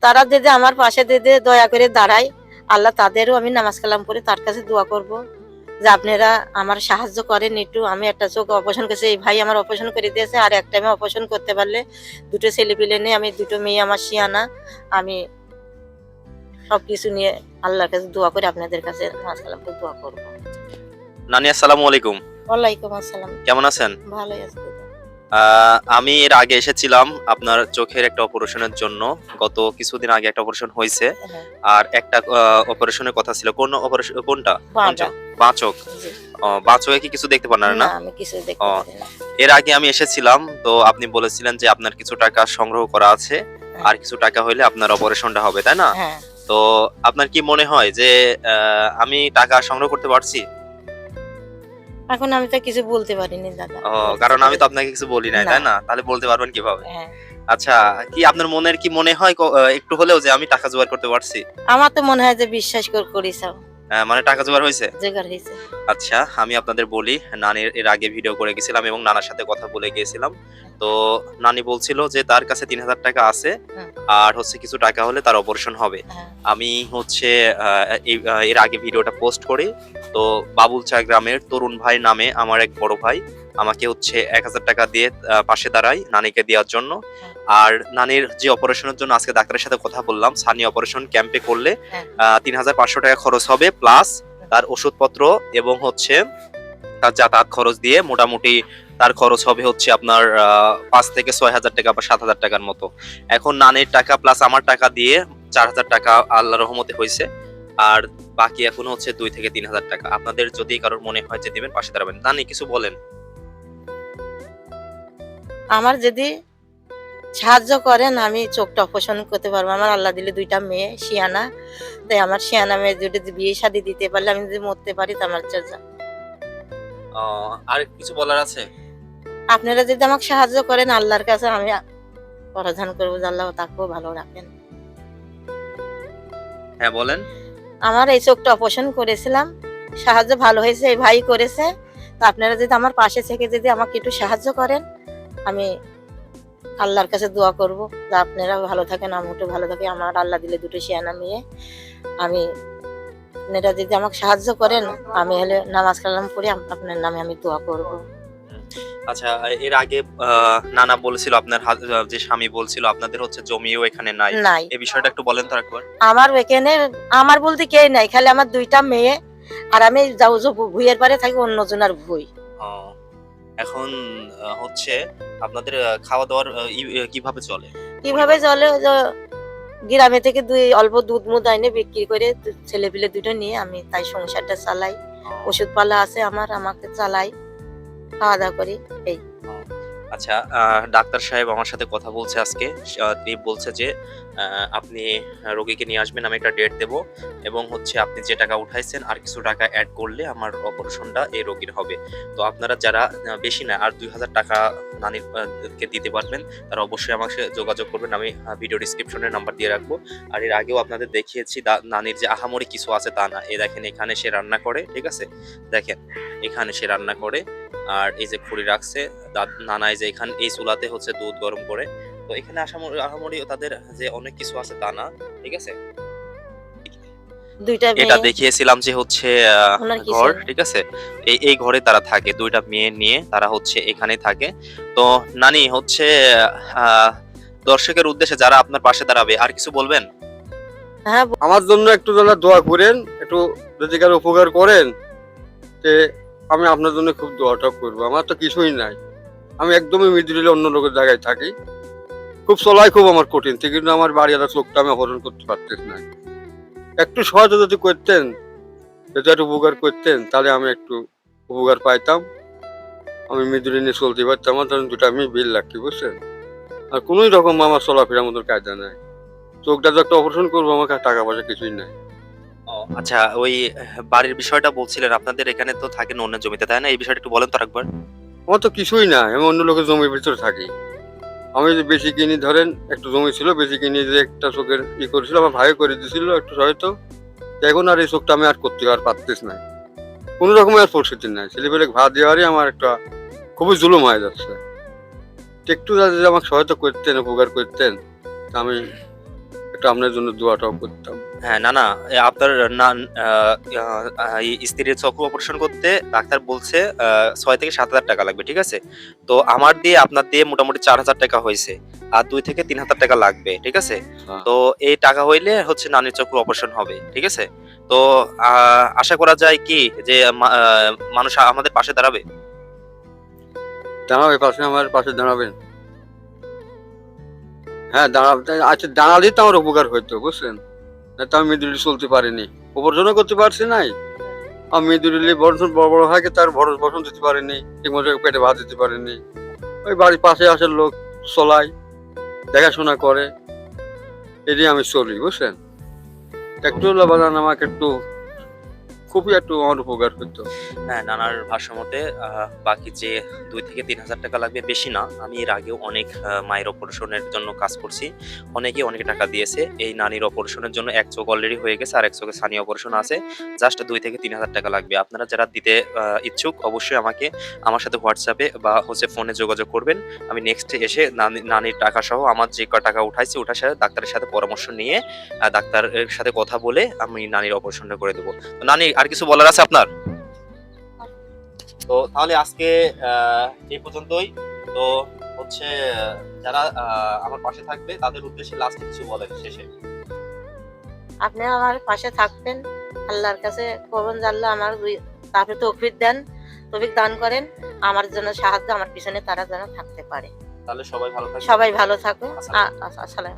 তারা যদি আমার পাশে যদি দয়া করে দাঁড়ায়, আল্লাহ তাদেরও আমি নামাজ কালাম করে তার কাছে দোয়া করব যে আপনারা আমার সাহায্য করেন একটু। আমি একটা চোখ অপারেশন করেছি, এই ভাই আমার অপারেশন করে দিয়েছে, আর একটা আমি অপারেশন করতে পারলে দুটো ছেলে পিলে নিয়ে, আমি দুটো মেয়ে আমার শিয়ানা, আমি সবকিছু নিয়ে আল্লাহর কাছে দোয়া করে আপনাদের কাছে নামাজ কালাম করে দোয়া করবো। নানি আসসালামু আলাইকুম। ওয়ালাইকুম আসসালাম। কেমন আছেন? ভালোই আছি দাদা। আমি এর আগে এসেছিলাম আপনার চোখের একটা অপারেশনের জন্য। গত কিছুদিন আগে একটা অপারেশন হয়েছে, হ্যাঁ, আর একটা অপারেশনের কথা ছিল। কোন অপারেশন? কোনটা? কোন বাঁধা। চোখ? বাঁ চোখ। জি। বাঁ চোখে কি কিছু দেখতে পান না? না, আমি কিছু দেখতে ও, পারি না। এর আগে আমি এসেছিলাম, তো আপনি বলেছিলেন যে আপনার কিছু টাকা সংগ্রহ করা আছে, হ্যাঁ, আর কিছু টাকা হইলে আপনার অপারেশনটা হবে, তাই না? হ্যাঁ। তো আপনার কি মনে হয় যে আমি টাকা সংগ্রহ করতে পারছি? এখন আমি তো কিছু বলতে পারিনি দাদা। কারণ আমি তো আপনাকে কিছু বলি নাই, না। তাই না? তাহলে বলতে পারবেন কিভাবে? হ্যাঁ। আচ্ছা, কি আপনার মনের কি মনে হয় একটু হলেও যে আমি টাকা জোগাড় করতে পারছি? আমার তো মনে হয় যে বিশ্বাস করিস মানে টাকা জোগাড় হয়েছে? জোগাড় হয়েছে। আচ্ছা, আমি আপনাদের বলি, নানির এর আগে ভিডিও করে গেছিলাম এবং নানার সাথে কথা বলে গিয়েছিলাম। তো নানি বলছিল যে তার কাছে ৩,০০০ টাকা আছে, হুম, আর হচ্ছে কিছু টাকা হলে তার অপারেশন হবে। হ্যাঁ, আমি হচ্ছে এর আগে ভিডিওটা পোস্ট করি। তো বাবুলচা গ্রামের তরুণ ভাই নামে আমার এক বড় ভাই আমাকে হচ্ছে ১,০০০ টাকা দিয়ে পাশে দাঁড়ায় নানিকে দেওয়ার জন্য। হ্যাঁ, আর নানির যে অপারেশনের জন্য আজকে ডাক্তারের সাথে কথা বললাম, সানি অপারেশন ক্যাম্পে করলে হ্যাঁ, ৩,৫০০ টাকা খরচ হবে, প্লাস তার ওষুধপত্র এবং হচ্ছে তার যাতায়াত খরচ দিয়ে মোটামুটি তার খরচ হবে হচ্ছে আপনার ৫ থেকে ৬,০০০ টাকা বা ৭,০০০ টাকার মতো। এখন নানির টাকা প্লাস আমার টাকা দিয়ে ৪,০০০ টাকা আল্লাহর রহমতে হয়েছে। আর বাকি এখন হচ্ছে ২ থেকে ৩,০০০ টাকা। আপনাদের যদি কারোর মনে হয় যে দিবেন, পাশে দাঁড়াবেন। নানি কিছু বলেন। আমার যদি সাহায্য করেন আমি চোখটা অপারেশন করতে পারবো। আমার আল্লাহ দিলে দুইটা মেয়ে শিয়ানা, তাই আমার শিয়ানা মেয়ে যদি বিয়ে শাদী দিতে পারলে, আমি যদি মরতে পারি তো আমার যা। আর কিছু বলার আছে? আপনারা যদি আমাকে সাহায্য করেন আল্লাহর কাছে আমি প্রার্থনা করবো যে আল্লাহ তাকেও ভালো রাখেন। হ্যাঁ, বলেন। আমার এই চোখটা অপারেশন করেছিলাম, সাহায্য ভালো হয়েছে, এই ভাই করেছে। তো আপনারা যদি আমার পাশে থেকে যদি আমাকে একটু সাহায্য করেন, আমি আল্লাহর কাছে দোয়া করব যে আপনারা ভালো থাকেন, আমি একটু ভালো থাকি। আমার আল্লাহ দিলে দুটো শিয়ানা মেয়ে, আমি আপনারা যদি আমাকে সাহায্য করেন, আমি হলে নামাজ কালাম পড়ে আপনার নামে আমি দোয়া করব। আচ্ছা, এর আগে নানা বলেছিল আপনার যে স্বামী বলছিল আপনাদের হচ্ছে জমিও এখানে নাই। নাই, এই বিষয়টা একটু বলেন তো একবার। আমার এখানে আমার বলতে কেউ নাই, খালি আমার দুইটা মেয়ে, আর আমি যাও ভুইয়ের পারে থাকি, অন্যজনের ভুই। ও, এখন হচ্ছে আপনাদের খাওয়া দাওয়ার কিভাবে চলে? কিভাবে চলে, ওই যে গ্রামে থেকে অল্প দুধ মুধ আইনে বিক্রি করে ছেলে পিলে দুটো নিয়ে আমি তাই সংসারটা চালাই। ওষুধ পালা আছে আমার, আমাকে চালাই, খাওয়া দাওয়া করি এই। আচ্ছা, ডাক্তার সাহেব আমার সাথে কথা বলছে আজকে। তিনি বলছে যে আপনি রোগীকে নিয়ে আসবেন, আমি একটা ডেট দেব, এবং হচ্ছে আপনি যে টাকা উঠাইছেন আর কিছু টাকা অ্যাড করলে আমার অপারেশনটা এই রোগীর হবে। তো আপনারা যারা বেশি না আর ২,০০০ টাকা নানির কে দিতে পারবেন, তারা অবশ্যই আমার সাথে যোগাযোগ করবেন। আমি ভিডিও ডিসক্রিপশনে নাম্বার দিয়ে রাখবো। আর এর আগেও আপনাদের দেখিয়েছি নানির যে আহামরি কিছু আছে তা না। দেখেন, এখানে সে রান্না করে, ঠিক আছে? দেখেন, এখানে সে রান্না করে, আর এই যে খড়ি রাখছে, নানা এই যে এখানে এই চুলাতে হচ্ছে দুধ গরম করে। তো এখানে আহামরি তাদের যে অনেক কিছু আছে তা না, ঠিক আছে? দুইটা এটা মেয়ে, দেখিয়েছিলাম যে হচ্ছে ওনার কিছু ঘর, নেই। ঠিক আছে? এই ঘরে তারা থাকে, ২টা মেয়ে নিয়ে তারা হচ্ছে এখানেই থাকে। তো নানি হচ্ছে আহ দর্শকের উদ্দেশ্যে যারা আপনার পাশে দাঁড়াবে, আর কিছু বলবেন? হ্যাঁ, আমার জন্য একটু যারা দোয়া করেন, একটু যদি কারো উপকার করেন, তে আমি আপনার জন্য খুব দোয়াটা করবো। আমার তো কিছুই নাই, আমি একদমই মিডিলে অন্য লোকের জায়গায় থাকি। খুব চলাই খুব আমার কঠিন, কিন্তু আমার বাড়িওয়ালা চোখটা আমি অপারেশন করতে পারতেছি না। একটু সহজে যদি করতেন, যদি একটু উপকার করতেন, তাহলে আমি একটু উপকার পাইতাম। আমি মিডিলে নিয়ে চলতে পারতাম। আমার ধরেন দুটো আমি বিল রাখি, বুঝছেন? আর কোনোই রকম আমার চলাফেরার মতো কায়দা নাই। চোখটা যে একটা অপারেশন করবো, আমার কাছে টাকা পয়সা কিছুই নাই। আচ্ছা, ওই বাড়ির বিষয়টা বলছিলেন, আপনাদের এখানে তো থাকেন অন্য জমিতে, তাই না? এই বিষয়টা একটু বলেন তো একবার। আমার তো কিছুই নাই, আমি অন্য লোকের জমির ভিতরে থাকি। আমি যে বেশি কিনি, ধরেন একটু জমি ছিল, বেশি কিনি যে একটা চোখের করেছিল, আমার ভাই করে দিয়েছিল একটু হয়তো। এখন আর এই চোখটা আমি আর করতে আর পারতেছ না, কোনো রকমের আর পরিস্থিতি নাই। ছেলেপেলে ভাত দেওয়ারই আমার একটা খুবই জুলুম হয়ে যাচ্ছে। একটু যদি আমাকে সহায়তা করতেন, উপকার করতেন, তা আমি একটু আপনার জন্য দোয়াটাও করতাম। হ্যাঁ, না, না, আপনার না, স্ত্রীর চক্ষু অপারেশন করতে ডাক্তার বলছে ৬ থেকে ৭,০০০ টাকা লাগবে, ঠিক আছে? তো আমার দিয়ে আপনার দিয়ে মোটামুটি ৪,০০০ টাকা হইছে। আর ২ থেকে ৩,০০০ টাকা লাগবে, ঠিক আছে? হ্যাঁ। তো এই টাকা হইলে হচ্ছে নানির চক্ষুর অপারেশন হবে, ঠিক আছে? তো আশা করা যায় কি যে মানুষ আমাদের পাশে দাঁড়াবে? দাঁড়াবে পাশে, আমার পাশে দাঁড়াবেন? হ্যাঁ, আচ্ছা দাঁড়ালেই তো আমার উপকার হইতো, বুঝছেন? না তো আমি মিডল চলতে পারিনি, অপারেশনও করতে পারছি নাই। আমি মিডল বড় বড় ভাইকে তার ভরণ পোষণ দিতে পারিনি, ঠিকমতো পেটে ভাত দিতে পারিনি। ওই বাড়ির পাশে আসার লোক চলাই, দেখাশোনা করে, এটাই আমি চলি, বুঝছেন? একটু হলে বাজান আমাকে একটু খুবই একটু আমার উপকার হইতো। হ্যাঁ, নানার ভাষ্যমতে বাকি যে ২ থেকে ৩,০০০ টাকা লাগবে, বেশি না। আমি এর আগেও অনেক মায়ের অপারেশনের জন্য কাজ করছি। অনেকেই অনেক টাকা দিয়েছে। এই নানির অপারেশনের জন্য এক চোখ অলরেডি হয়ে গেছে, আর এক চোখে ছানি অপারেশন আছে। জাস্ট ২ থেকে ৩,০০০ টাকা লাগবে। আপনারা যারা দিতে ইচ্ছুক অবশ্যই আমার সাথে হোয়াটসঅ্যাপে বা হচ্ছে ফোনে যোগাযোগ করবেন। আমি নেক্সট এসে নানির টাকা সহ আমার যে টাকা উঠাইছি ওটার সাথে ডাক্তারের সাথে পরামর্শ নিয়ে ডাক্তারের সাথে কথা বলে আমি নানির অপারেশনটা করে দেবো। তো নানি, আর কিছু বলার আছে আপনার? তো তাহলে আজকে এই পর্যন্তই। তো হচ্ছে যারা আমার পাশে থাকবে তাদের উদ্দেশ্যে লাস্টে কিছু বলেন শেষে। আপনি আমার পাশে থাকবেন, আল্লাহর কাছে করবেন যে আল্লাহ আমার তারপরে তৌফিক দান করেন, আমার জন্য সাহায্য, আমার পিছনে তারা যেন থাকতে পারে। তাহলে সবাই ভালো থাকবে। সবাই ভালো থাকো। আসসালামু আসসালাম।